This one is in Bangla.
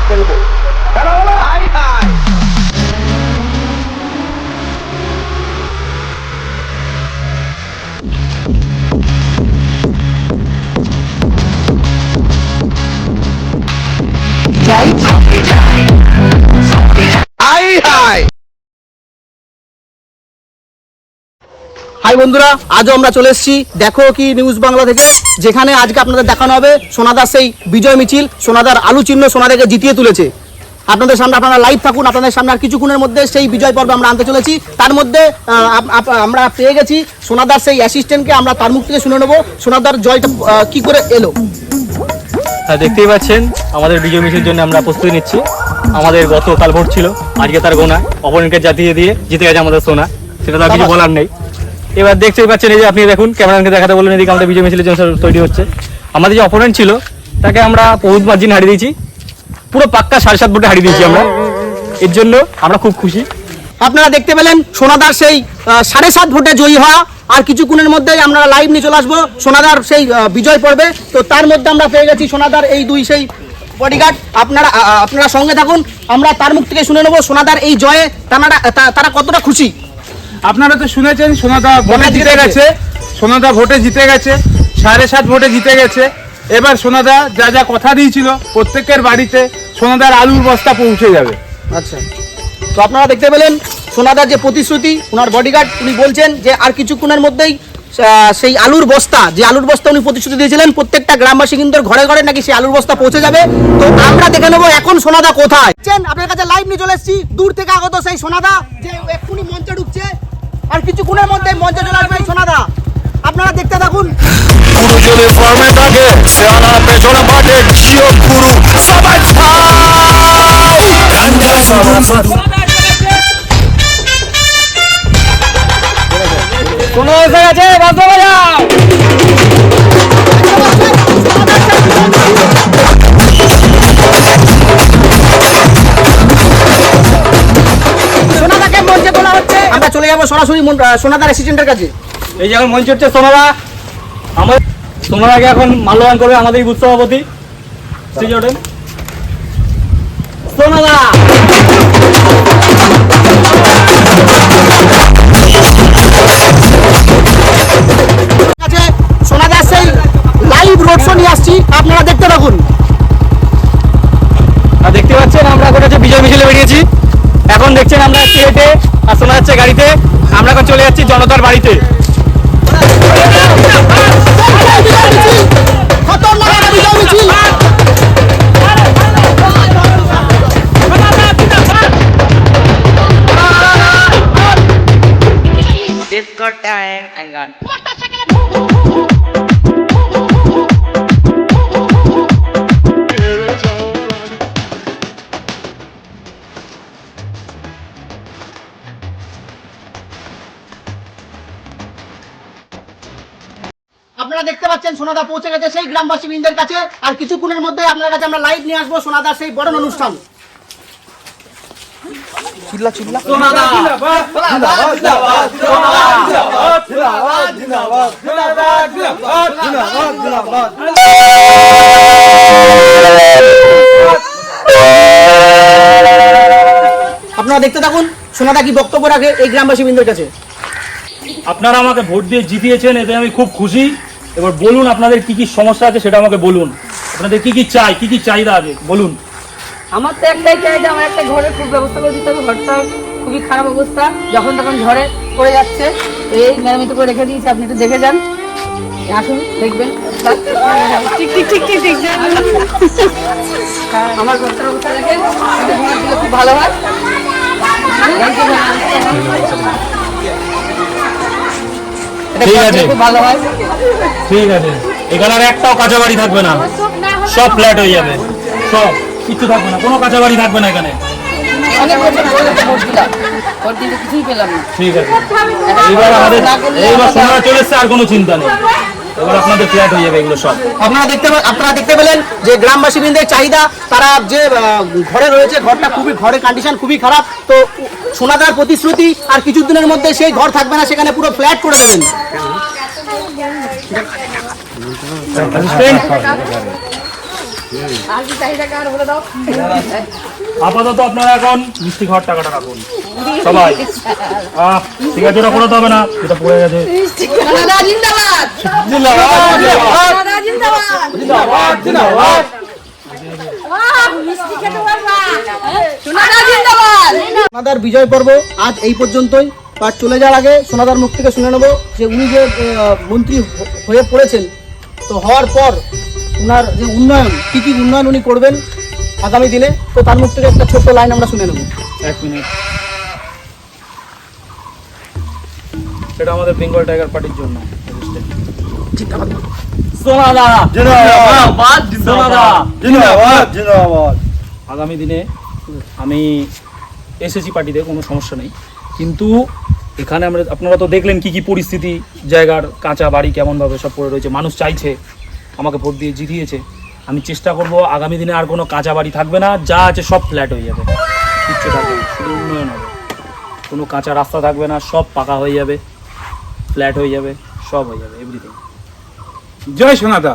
খেলবো। Hi hi hi hi. Hi বন্ধুরা, আজও আমরা চলে এসেছি দেখো কি নিউজ বাংলা থেকে, যেখানে আজকে আপনাদের দেখানো হবে সোনাদার সেই বিজয় মিছিল। সোনাদার আলু চিহ্ন সোনাদাকে জিতিয়ে তুলেছে। আপনাদের সামনে আপনারা লাইভ থাকুন। আপনাদের সামনে আর কিছুক্ষণের মধ্যে সেই বিজয় পর্ব আমরা আনতে চলেছি। তার মধ্যে আমরা পেয়ে গেছি সোনাদার সেই অ্যাসিস্ট্যান্টকে। আমরা তার মুখ থেকে শুনে নেবো সোনাদার জয়টা কি করে এলো। দেখতেই পাচ্ছেন আমাদের বিজয় মিছিলের জন্য আমরা প্রস্তুতি নিচ্ছি। আমাদের গতকাল ভোট ছিল, আজকে তার গোনা অপরকে জাতিয়ে দিয়ে জিতে গেছে আমাদের সোনা, সেটা তো কিছু বলার নেই। এবার দেখতেই পাচ্ছেন, এই যে আপনি দেখুন, ক্যামেরাম্যানকে দেখাতে বললেন, এদিকে আমাদের বিজয় মিছিলের জন্য তৈরি হচ্ছে। আমাদের যে অপোনেন্ট ছিল তাকে আমরা বহুত মার্জিন হারিয়ে দিয়েছি, পুরো পাক্কা 7.5 ভোটে হারিয়ে দিয়েছি আমরা। এর জন্য আমরা খুব খুশি। আপনারা দেখতে পেলেন সোনাদার সেই 7.5 ভোটে জয়ী হওয়া। আর কিছুক্ষণের মধ্যেই আমরা লাইভ নিয়ে চলে আসবো সোনাদার সেই বিজয় পর্বে। তো তার মধ্যে আমরা পেয়ে গেছি সোনাদার এই দুই সেই বডিগার্ড। আপনারা সঙ্গে থাকুন, আমরা তার মুখ থেকে শুনে নেবো সোনাদার এই জয়ে তারা কতটা খুশি। আপনারা তো শুনেছেন সোনাদা ভোটে জিতে গেছে, সোনাদা ভোটে জিতে গেছে, 7.5 ভোটে জিতে গেছে। এবার সোনাদা যা যা কথা দিয়েছিল প্রত্যেকের বাড়িতে সোনাদার আলুর বস্তা পৌঁছে যাবে। আচ্ছা, তো আপনারা দেখতে পেলেন সোনাদার যে প্রতিশ্রুতি, ওনার বডিগার্ড উনি বলছেন যে আর কিছুক্ষণের মধ্যেই সেই আলুর বস্তা, যে আলুর বস্তা উনি প্রতিশ্রুতি দিয়েছিলেন প্রত্যেকটা গ্রামবাসী কিন্তু ঘরে ঘরে নাকি সেই আলুর বস্তা পৌঁছে যাবে। তো আমরা দেখে নেবো এখন সোনাদা কোথায়। আপনার কাছে লাইভ নিয়ে চলে এসেছি দূর থেকে আগত সেই সোনাদা, যে এক্ষুনি মঞ্চে ঢুকছে। আর কিছুক্ষণের মধ্যে মঞ্চে চলে আসবে এই সোনাদা। আপনারা দেখতে থাকুন। গুরুজনের ফর্মে থাকে সেনা পেছনে পাটে জিও গুরু সবাই কোনো এসে গেছে, বাজো বাজাও। সোনাদাকে মঞ্চে তোলা হচ্ছে। আমরা চলে যাবো সরাসরি সোনাদার অ্যাসিস্ট্যান্টের কাছে। এই যে এখন মঞ্চ হচ্ছে সোনাদা, আমাদের সোনাদাকে এখন মাল্যবান করবে আমাদের বুথ সভাপতি সোনাদা। সোনাদার সেই লাইভ রোড শো নিয়ে আসছি, আপনারা দেখতে থাকুন। আর দেখতে পাচ্ছেন আমরা এখন হচ্ছে বিজয় মিছিলে বেরিয়েছি। এখন দেখছেন আমরা হেঁটে আর শোনা যাচ্ছে গাড়িতে। আমরা এখন চলে যাচ্ছি জনতার বাড়িতে। Discord time and gun. আপনারা দেখতে পাচ্ছেন সোনাদা পৌঁছে গেছে সেই গ্রামবাসী বৃন্দের কাছে। আর কিছুক্ষণের মধ্যে আপনার কাছে আমরা লাইভ নিয়ে আসবো সোনাদার সেই বড় অনুষ্ঠান। চিল্লা চিল্লা সোনাদা জিন্দাবাদ, জিন্দাবাদ, জিন্দাবাদ, জিন্দাবাদ, জিন্দাবাদ, জিন্দাবাদ, জিন্দাবাদ, জিন্দাবাদ, জিন্দাবাদ। আপনারা দেখতে থাকুন সোনাদা কি বক্তব্য রাখে এই গ্রামবাসী বৃন্দের কাছে। আপনারা আমাকে ভোট দিয়ে জিতিয়েছেন, এতে আমি খুব খুশি। এবার বলুন আপনাদের কি কি সমস্যা আছে সেটা আমাকে বলুন। আপনাদের কি কি চাই, কি কি চাহিদা আছে বলুন। আমার তো একটাই চাহিদা, আমার একটা ঘরের খুব ব্যবস্থা করে দিতে হবে। ঘরটা খুবই খারাপ অবস্থা, যখন তখন ঝড়ে পড়ে যাচ্ছে। এই মেরামতি করে রেখে দিয়েছি, আপনি একটু দেখে যান, আসুন দেখবেন। ঠিক ঠিক ঠিক ঠিক ঠিক আমার ঘরটার অবস্থা দেখেন, ঘর দিলে খুব ভালো হয়। ঠিক আছে, খুব ভালো হয়। ঠিক আছে। এখানে আর একটাও কাঁচা বাড়ি থাকবে না, সব ফ্ল্যাট হয়ে যাবে, সব কিছু থাকবে না, কোনো কাঁচা বাড়ি থাকবে না এখানে। অনেক বছর ভোট দিলাম, ভোট দিতে কিছুই পেলাম না। ঠিক আছে, এবার আমাদের এইবার সোনারা চলে এসছে, আর কোনো চিন্তা নেই। এবার আপনাদের ফ্ল্যাট হয়ে যাবে এগুলো সব। আপনারা দেখতে পেলেন যে গ্রামবাসী বৃন্দের চাহিদা। তারা যে ঘরে রয়েছে, ঘরটা খুবই, ঘরের কন্ডিশন খুবই খারাপ। তো সোনাদার প্রতিশ্রুতি আর কিছুদিনের মধ্যে সেই ঘর থাকবে না, সেখানে পুরো ফ্ল্যাট করে দেবেন। আর কি চাহিদা কার বলে দাও। আপাতত আপনারা এখন মিষ্টি খাওয়ার টাকাটা রাখুন সবাই। ঠিক আছে, ওটা করাতে হবে না, এটা পড়ে গেছে। সোনাদা জিন্দাবাদ, সোনাদা জিন্দাবাদ, মিষ্টি খেতে পারবা, সোনাদা জিন্দাবাদ। সোনাদার বিজয় পর্ব আজ এই পর্যন্তই। আর চলে যাওয়ার আগে সোনাদার মুখ থেকে শুনে নেব যে উনি যে মন্ত্রী হয়ে পড়েছেন, তো হওয়ার পর ওনার যে উন্নয়ন, কী কী উন্নয়ন উনি করবেন আগামী দিনে, তো তার মুখ থেকে একটা ছোট্ট লাইন আমরা শুনে নেব। 1 মিনিট। এটা আমাদের বেঙ্গল টাইগার পার্টির জন্য। সোনাদা জিন্দাবাদ, সোনাদা জিন্দাবাদ, জিন্দাবাদ। আগামী দিনে আমি এসএসসি পার্টিতে কোনো সমস্যা নেই, কিন্তু এখানে আপনারা তো দেখলেন কি কি পরিস্থিতি, জায়গার কাঁচা বাড়ি কেমনভাবে সব পড়ে রয়েছে। মানুষ চাইছে, আমাকে ভোট দিয়ে জিতিয়েছে। আমি চেষ্টা করব আগামী দিনে আর কোনো কাঁচা বাড়ি থাকবে না, যা আছে সব ফ্ল্যাট হয়ে যাবে, কিচ্ছু থাকবে না, শুধু উন্নয়ন হবে। কোনো কাঁচা রাস্তা থাকবে না, সব পাকা হয়ে যাবে, ফ্ল্যাট হয়ে যাবে, সব হয়ে যাবে, এভরিথিং। জয় সোনাদা।